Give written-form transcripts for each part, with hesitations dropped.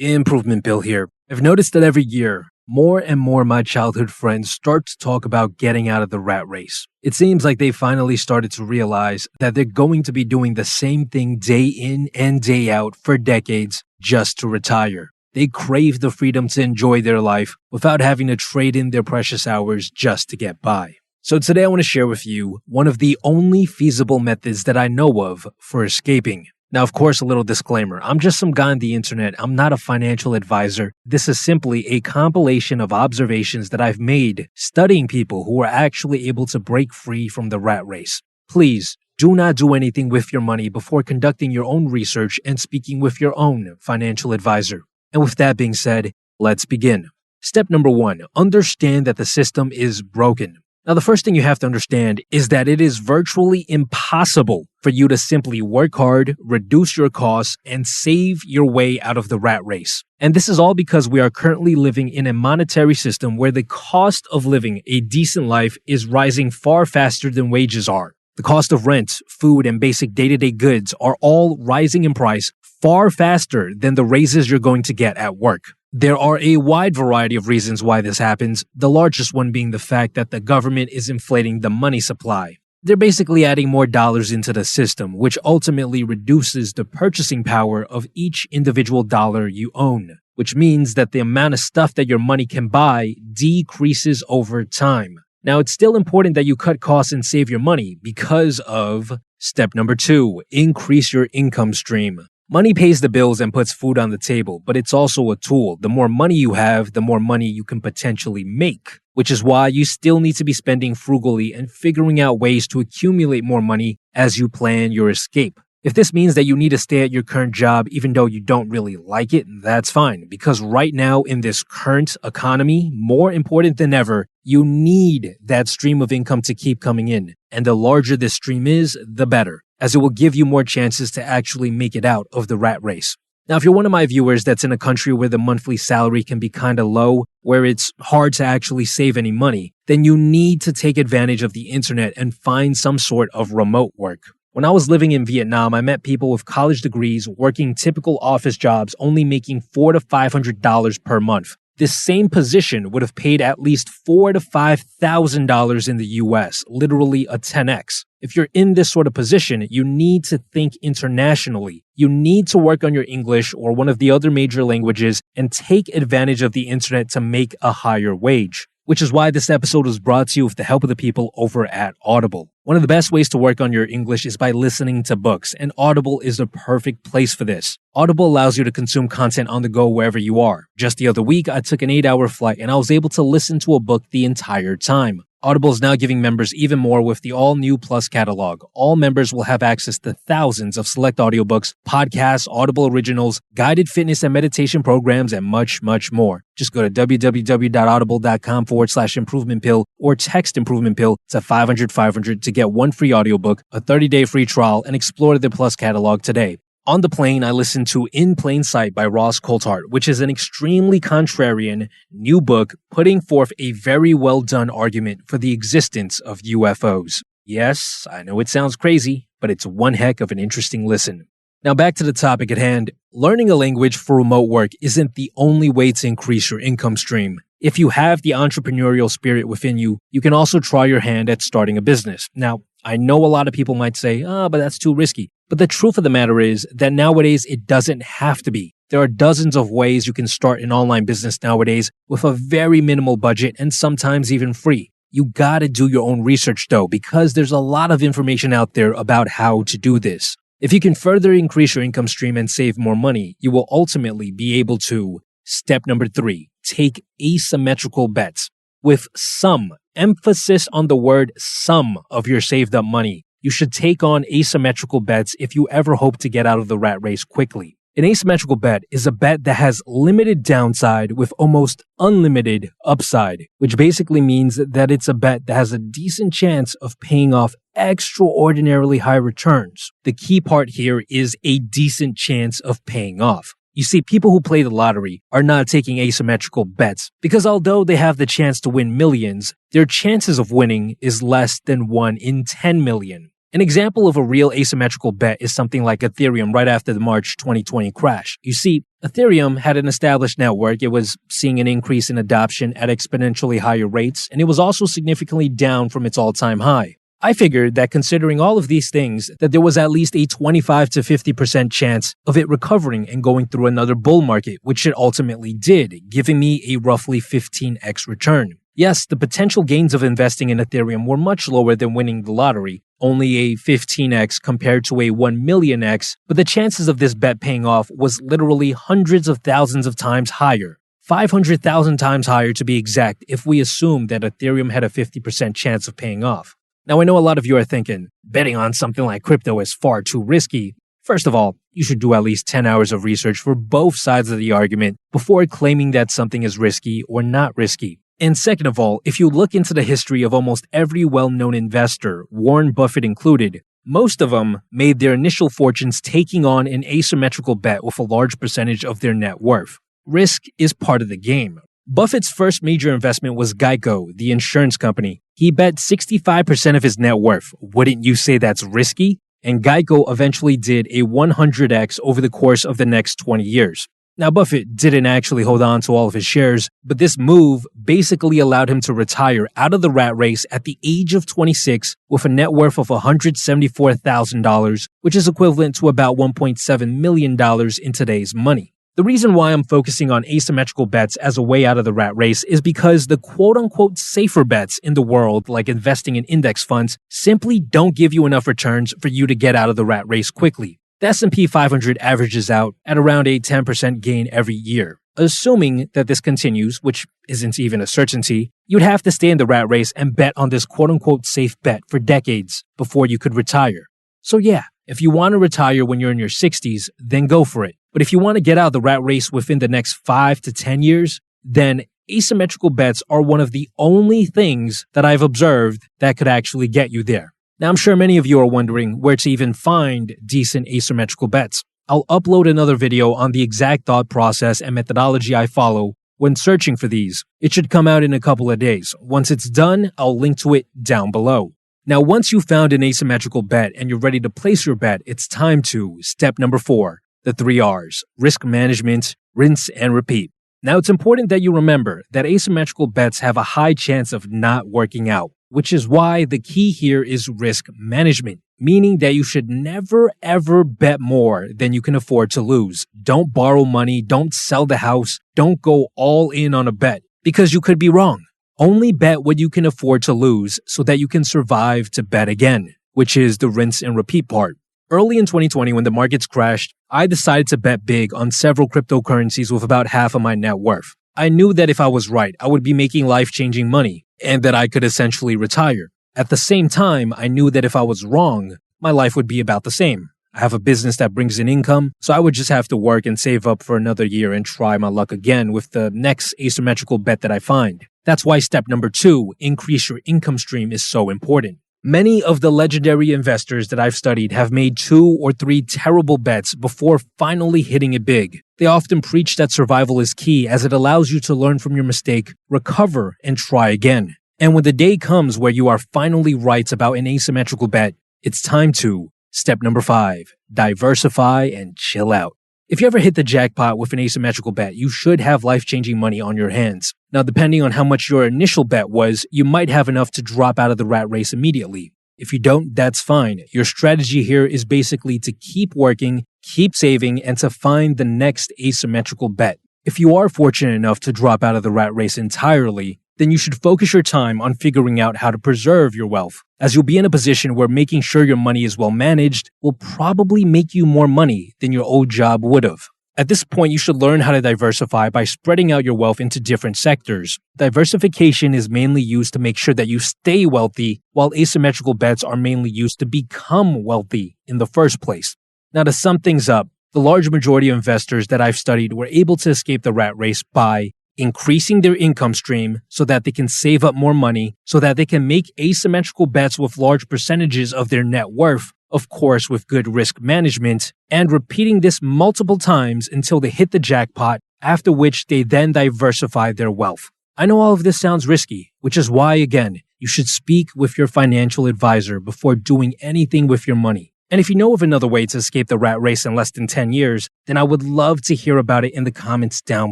Improvement Bill here. I've noticed that every year, more and more of my childhood friends start to talk about getting out of the rat race. It seems like they finally started to realize that they're going to be doing the same thing day in and day out for decades just to retire. They crave the freedom to enjoy their life without having to trade in their precious hours just to get by. So today I want to share with you one of the only feasible methods that I know of for escaping. Now, of course, a little disclaimer. I'm just some guy on the internet. I'm not a financial advisor. This is simply a compilation of observations that I've made studying people who are actually able to break free from the rat race. Please do not do anything with your money before conducting your own research and speaking with your own financial advisor. And with that being said, let's begin. Step number 1, understand that the system is broken. Now, the first thing you have to understand is that it is virtually impossible for you to simply work hard, reduce your costs, and save your way out of the rat race. And this is all because we are currently living in a monetary system where the cost of living a decent life is rising far faster than wages are. The cost of rent, food, and basic day-to-day goods are all rising in price far faster than the raises you're going to get at work. There are a wide variety of reasons why this happens, the largest one being the fact that the government is inflating the money supply. They're basically adding more dollars into the system, which ultimately reduces the purchasing power of each individual dollar you own, which means that the amount of stuff that your money can buy decreases over time. Now, it's still important that you cut costs and save your money because of step number 2, increase your income stream. Money pays the bills and puts food on the table, but it's also a tool. The more money you have, the more money you can potentially make, which is why you still need to be spending frugally and figuring out ways to accumulate more money as you plan your escape. If this means that you need to stay at your current job even though you don't really like it, that's fine, because right now in this current economy, more important than ever, you need that stream of income to keep coming in. And the larger this stream is, the better, as it will give you more chances to actually make it out of the rat race. Now, if you're one of my viewers that's in a country where the monthly salary can be kind of low, where it's hard to actually save any money, then you need to take advantage of the internet and find some sort of remote work. When I was living in Vietnam, I met people with college degrees working typical office jobs, only making $400 to $500 per month. This same position would have paid at least $4,000 to $5,000 in the US, literally a 10x. If you're in this sort of position, you need to think internationally. You need to work on your English or one of the other major languages and take advantage of the internet to make a higher wage. Which is why this episode was brought to you with the help of the people over at Audible. One of the best ways to work on your English is by listening to books, and Audible is the perfect place for this. Audible allows you to consume content on the go wherever you are. Just the other week, I took an 8-hour flight and I was able to listen to a book the entire time. Audible is now giving members even more with the all-new Plus catalog. All members will have access to thousands of select audiobooks, podcasts, Audible originals, guided fitness and meditation programs, and much, much more. Just go to www.audible.com/improvement pill or text improvement pill to 500 to get one free audiobook, a 30-day free trial, and explore the Plus catalog today. On the plane, I listened to In Plain Sight by Ross Coulthart, which is an extremely contrarian new book putting forth a very well done argument for the existence of UFOs. Yes, I know it sounds crazy, but it's one heck of an interesting listen. Now back to the topic at hand. Learning a language for remote work isn't the only way to increase your income stream. If you have the entrepreneurial spirit within you, you can also try your hand at starting a business. Now, I know a lot of people might say, but that's too risky. But the truth of the matter is that nowadays it doesn't have to be. There are dozens of ways you can start an online business nowadays with a very minimal budget and sometimes even free. You gotta do your own research though, because there's a lot of information out there about how to do this. If you can further increase your income stream and save more money, you will ultimately be able to, step number 3, take asymmetrical bets. With some emphasis on the word some of your saved up money, you should take on asymmetrical bets if you ever hope to get out of the rat race quickly. An asymmetrical bet is a bet that has limited downside with almost unlimited upside, which basically means that it's a bet that has a decent chance of paying off extraordinarily high returns. The key part here is a decent chance of paying off. You see, people who play the lottery are not taking asymmetrical bets because although they have the chance to win millions, their chances of winning is less than 1 in 10 million. An example of a real asymmetrical bet is something like Ethereum right after the March 2020 crash. You see, Ethereum had an established network, it was seeing an increase in adoption at exponentially higher rates, and it was also significantly down from its all-time high. I figured that considering all of these things, that there was at least a 25 to 50% chance of it recovering and going through another bull market, which it ultimately did, giving me a roughly 15x return. Yes, the potential gains of investing in Ethereum were much lower than winning the lottery, only a 15x compared to a 1 millionx, but the chances of this bet paying off was literally hundreds of thousands of times higher. 500,000 times higher to be exact if we assume that Ethereum had a 50% chance of paying off. Now I know a lot of you are thinking, betting on something like crypto is far too risky. First of all, you should do at least 10 hours of research for both sides of the argument before claiming that something is risky or not risky. And second of all, if you look into the history of almost every well-known investor, Warren Buffett included, most of them made their initial fortunes taking on an asymmetrical bet with a large percentage of their net worth. Risk is part of the game. Buffett's first major investment was Geico, the insurance company. He bet 65% of his net worth. Wouldn't you say that's risky? And Geico eventually did a 100x over the course of the next 20 years. Now, Buffett didn't actually hold on to all of his shares, but this move basically allowed him to retire out of the rat race at the age of 26 with a net worth of $174,000, which is equivalent to about $1.7 million in today's money. The reason why I'm focusing on asymmetrical bets as a way out of the rat race is because the quote-unquote safer bets in the world, like investing in index funds, simply don't give you enough returns for you to get out of the rat race quickly. The S&P 500 averages out at around a 10% gain every year. Assuming that this continues, which isn't even a certainty, you'd have to stay in the rat race and bet on this quote-unquote safe bet for decades before you could retire. So yeah, if you want to retire when you're in your 60s, then go for it. But if you want to get out of the rat race within the next 5 to 10 years, then asymmetrical bets are one of the only things that I've observed that could actually get you there. Now, I'm sure many of you are wondering where to even find decent asymmetrical bets. I'll upload another video on the exact thought process and methodology I follow when searching for these. It should come out in a couple of days. Once it's done, I'll link to it down below. Now, once you've found an asymmetrical bet and you're ready to place your bet, it's time to step number 4, the 3 R's, risk management, rinse and repeat. Now, it's important that you remember that asymmetrical bets have a high chance of not working out, which is why the key here is risk management, meaning that you should never ever bet more than you can afford to lose. Don't borrow money, don't sell the house, don't go all in on a bet, because you could be wrong. Only bet what you can afford to lose so that you can survive to bet again, which is the rinse and repeat part. Early in 2020, when the markets crashed, I decided to bet big on several cryptocurrencies with about half of my net worth. I knew that if I was right, I would be making life-changing money, and that I could essentially retire. At the same time, I knew that if I was wrong, my life would be about the same. I have a business that brings in income, so I would just have to work and save up for another year and try my luck again with the next asymmetrical bet that I find. That's why step number 2, increase your income stream, is so important. Many of the legendary investors that I've studied have made 2 or 3 terrible bets before finally hitting it big. They often preach that survival is key as it allows you to learn from your mistake, recover, and try again. And when the day comes where you are finally right about an asymmetrical bet, it's time to step number 5, diversify and chill out. If you ever hit the jackpot with an asymmetrical bet, you should have life-changing money on your hands. Now, depending on how much your initial bet was, you might have enough to drop out of the rat race immediately. If you don't, that's fine. Your strategy here is basically to keep working, keep saving, and to find the next asymmetrical bet. If you are fortunate enough to drop out of the rat race entirely, then you should focus your time on figuring out how to preserve your wealth, as you'll be in a position where making sure your money is well managed will probably make you more money than your old job would have. At this point, you should learn how to diversify by spreading out your wealth into different sectors. Diversification is mainly used to make sure that you stay wealthy, while asymmetrical bets are mainly used to become wealthy in the first place. Now, to sum things up, the large majority of investors that I've studied were able to escape the rat race by increasing their income stream so that they can save up more money, so that they can make asymmetrical bets with large percentages of their net worth, of course with good risk management, and repeating this multiple times until they hit the jackpot, after which they then diversify their wealth. I know all of this sounds risky, which is why, again, You should speak with your financial advisor before doing anything with your money. And if you know of another way to escape the rat race in less than 10 years, then I would love to hear about it in the comments down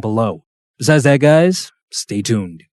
below. Besides that, guys, stay tuned.